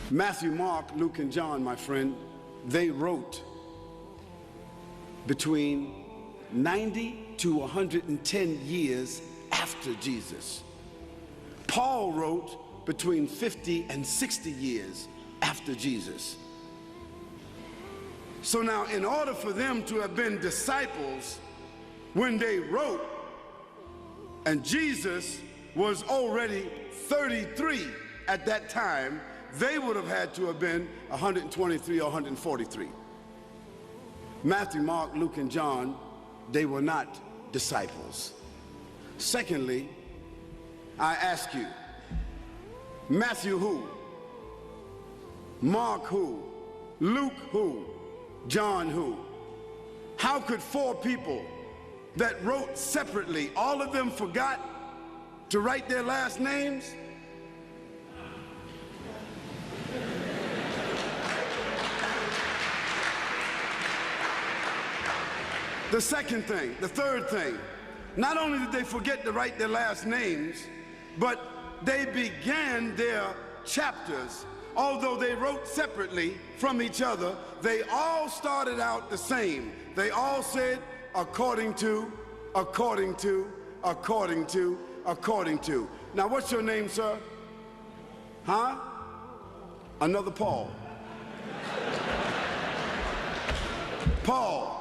Matthew, Mark, Luke, and John, my friend, they wrote between 90 to 110 years after Jesus. Paul wrote between 50 and 60 years after Jesus. So now, in order for them to have been disciples when they wrote, and Jesus was already 33 at that time, they would have had to have been 123 or 143. Matthew, Mark, Luke, and John, they were not disciples. Secondly, I ask you, Matthew who? Mark who? Luke who? John who? How could four people that wrote separately, all of them forgot to write their last names? The second thing, the third thing, not only did they forget to write their last names, but they began their chapters. Although they wrote separately from each other, they all started out the same. They all said, according to, according to, according to, according to. Now, what's your name, sir? Huh? Another Paul. Paul.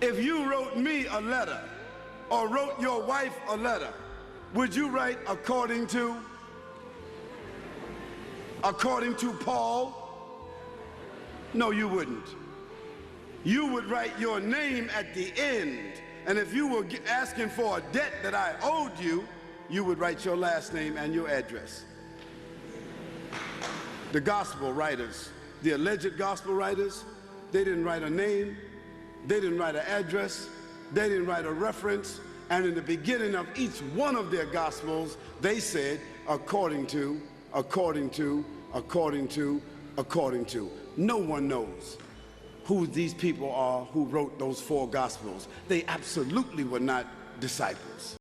If you wrote me a letter or wrote your wife a letter, would you write according to Paul? No, you wouldn't. You would write your name at the end, and if you were asking for a debt that I owed you, you would write your last name and your address. The gospel writers, the alleged gospel writers, they didn't write a name, they didn't write an address, they didn't write a reference, and in the beginning of each one of their gospels, they said, according to, according to, according to, according to. No one knows who these people are who wrote those four gospels. They absolutely were not disciples.